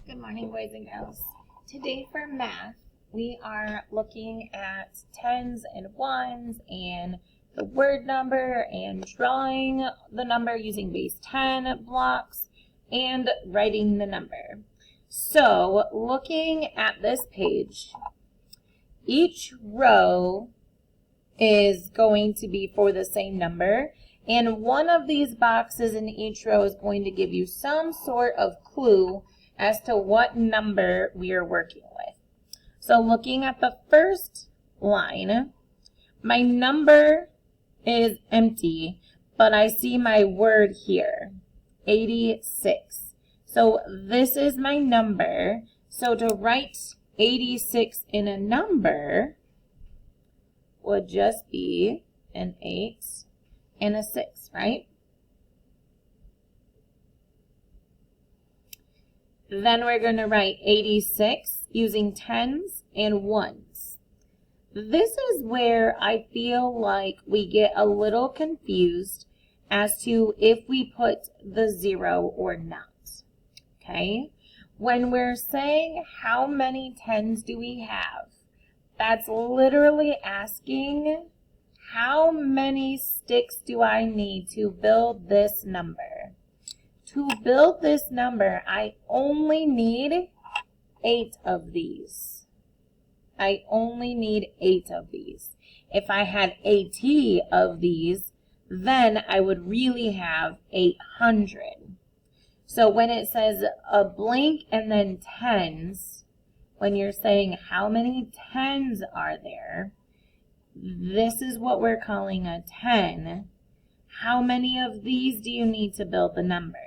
Good morning, boys and girls. Today for math, we are looking at tens and ones and the word number and drawing the number using base 10 blocks and writing the number. So looking at this page, each row is going to be for the same number, and one of these boxes in each row is going to give you some sort of clue as to what number we are working with. So looking at the first line, my number is empty, but I see my word here, 86. So this is my number. So to write 86 in a number would just be an 8 and a 6, right? Then we're going to write 86 using tens and ones. This is where I feel like we get a little confused as to if we put the 0 or not. Okay? When we're saying how many tens do we have, that's literally asking how many sticks do I need to build this number. To build this number, I only need 8 of these. I only need 8 of these. If I had 80 of these, then I would really have 800. So when it says a blank and then tens, when you're saying how many tens are there, this is what we're calling a 10. How many of these do you need to build the number?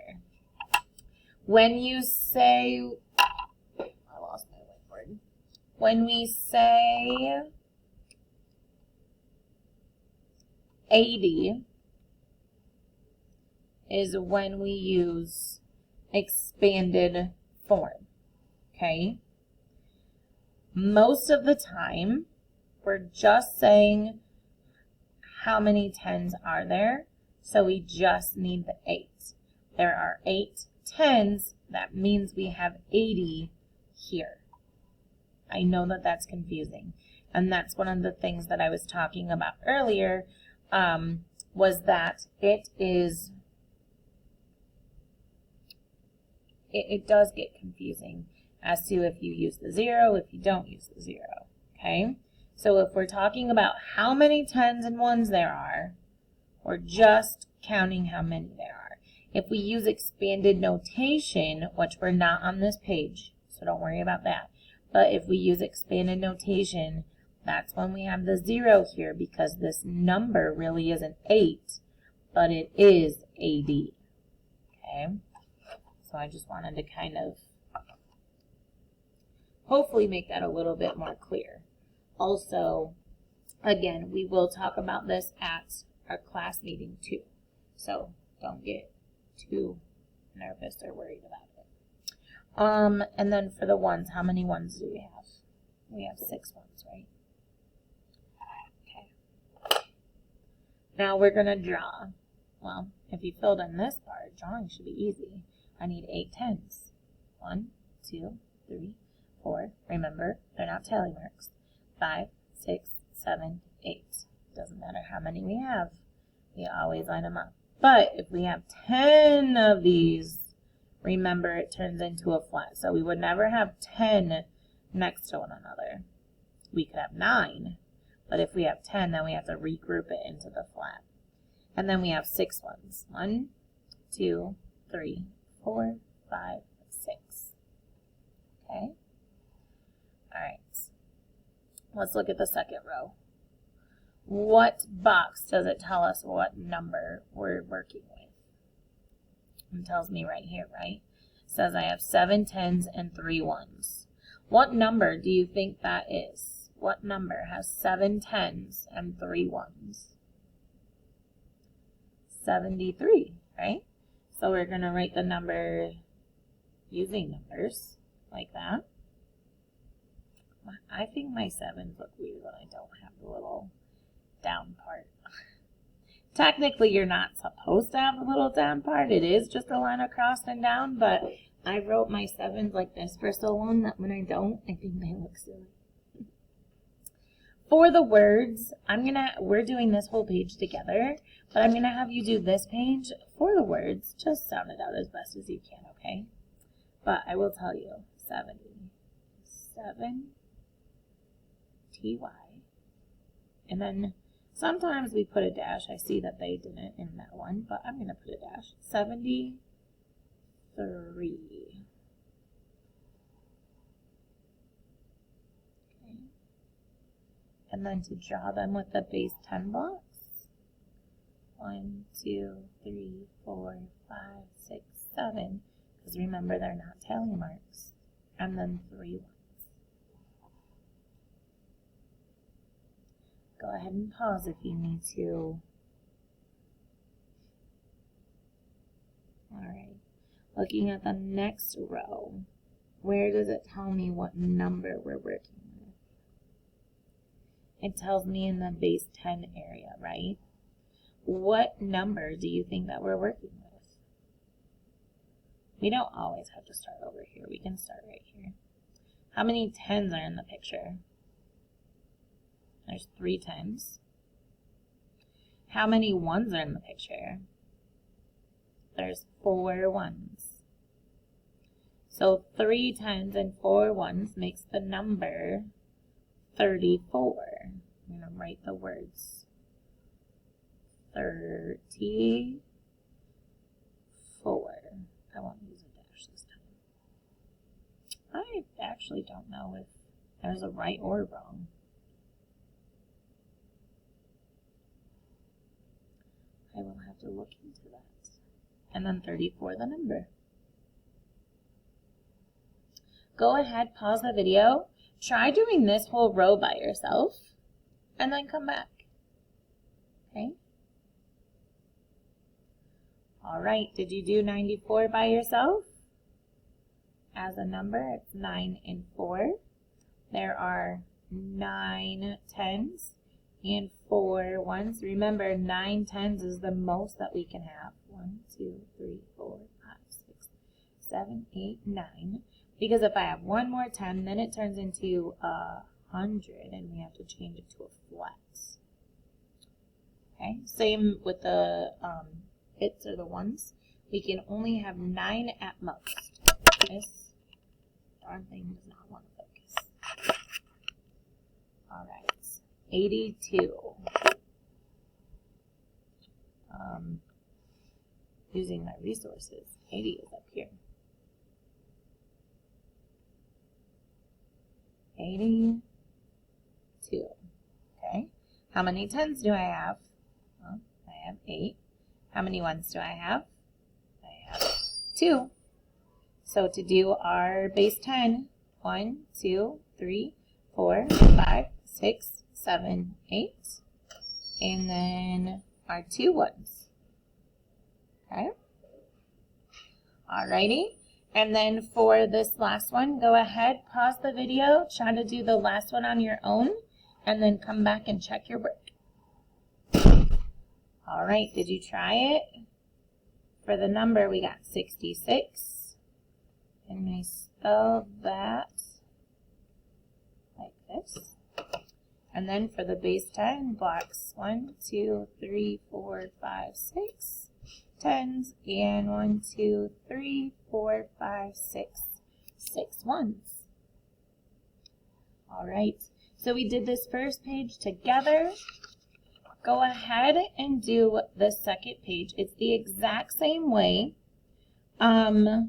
When you say, I lost my whiteboard. When we say 80 is when we use expanded form, okay? Most of the time, we're just saying how many tens are there, so we just need the 8. There are 8 tens, that means we have 80 here. I know that that's confusing, and that's one of the things that I was talking about earlier, was that it does get confusing as to if you use the 0, if you don't use the 0, okay? So if we're talking about how many tens and ones there are, we're just counting how many there are. If we use expanded notation, which we're not on this page, so don't worry about that, but if we use expanded notation, that's when we have the 0 here, because this number really isn't 8, but it is AD. Okay? So I just wanted to kind of hopefully make that a little bit more clear. Also, again, we will talk about this at our class meeting too. So don't get too nervous or worried about it. And then for the ones, how many ones do we have? We have 6 ones, right? Okay. Now we're going to draw. Well, if you filled in this part, drawing should be easy. I need 8 tens. 1, 2, 3, 4. Remember, they're not tally marks. 5, 6, 7, 8. Doesn't matter how many we have. We always line them up. But if we have 10 of these, remember it turns into a flat. So we would never have 10 next to one another. We could have 9. But if we have 10, then we have to regroup it into the flat. And then we have 6 ones. 1, 2, 3, 4, 5, 6. Okay? All right. Let's look at the second row. What box does it tell us what number we're working with? It tells me right here, right? It says I have 7 tens and 3 ones. What number do you think that is? What number has 7 tens and 3 ones? 73, right? So we're going to write the number using numbers like that. I think my 7s look weird when I don't have the little down part. Technically, you're not supposed to have a little down part. It is just a line across and down, but I wrote my 7s like this for so long that when I don't, I think they look silly. For the words, we're doing this whole page together, but I'm gonna have you do this page for the words. Just sound it out as best as you can, okay? But I will tell you, 77 TY. And then sometimes we put a dash. I see that they didn't in that one, but I'm gonna put a dash. 73. Okay. And then to draw them with the base 10 blocks. 1, 2, 3, 4, 5, 6, 7. Because remember, they're not tally marks. And then 3 ones. Go ahead and pause if you need to. Alright. Looking at the next row, where does it tell me what number we're working with? It tells me in the base 10 area, right? What number do you think that we're working with? We don't always have to start over here. We can start right here. How many 10s are in the picture? There's 3 10s. How many 1s are in the picture? There's 4 1s. So 3 10s and 4 1s makes the number 34. I'm going to write the words 34. I won't use a dash this time. I actually don't know if there's a right or wrong. I will have to look into that. And then 34, the number. Go ahead, pause the video, try doing this whole row by yourself, and then come back. Okay? Alright, did you do 94 by yourself? As a number, it's 9 and 4. There are 9 10s and 4 1s. Remember, 9 10s is the most that we can have. 1, 2, 3, 4, 5, 6, 7, 8, 9. Because if I have one more 10, then it turns into 100, and we have to change it to a flat. Okay, same with the bits or the ones. We can only have 9 at most. This darn thing does not want to focus. All right, 82. Using my resources, 80 is up here. 82. Okay. How many 10s do I have? Well, I have 8. How many 1s do I have? I have 2. So to do our base 10, 1, 2, 3, 4, 5, 6, 7, 8. And then our 2 1s. Okay. Alrighty. And then for this last one, go ahead, pause the video, try to do the last one on your own, and then come back and check your work. Alright, did you try it? For the number, we got 66. And we spell that like this. And then for the base 10 blocks, 1, 2, 3, 4, 5, 6. 10s and 1, 2, 3, 4, 5, 6, 6 1s. All right, so we did this first page together. Go ahead and do the second page. It's the exact same way. I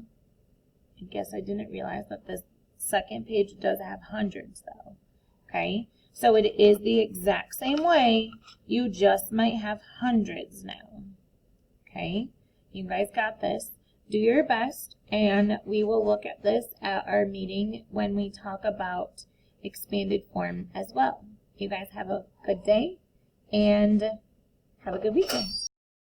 guess I didn't realize that the second page does have hundreds though. Okay, so it is the exact same way. You just might have hundreds now. Okay, you guys got this. Do your best, and we will look at this at our meeting when we talk about expanded form as well. You guys have a good day, and have a good weekend.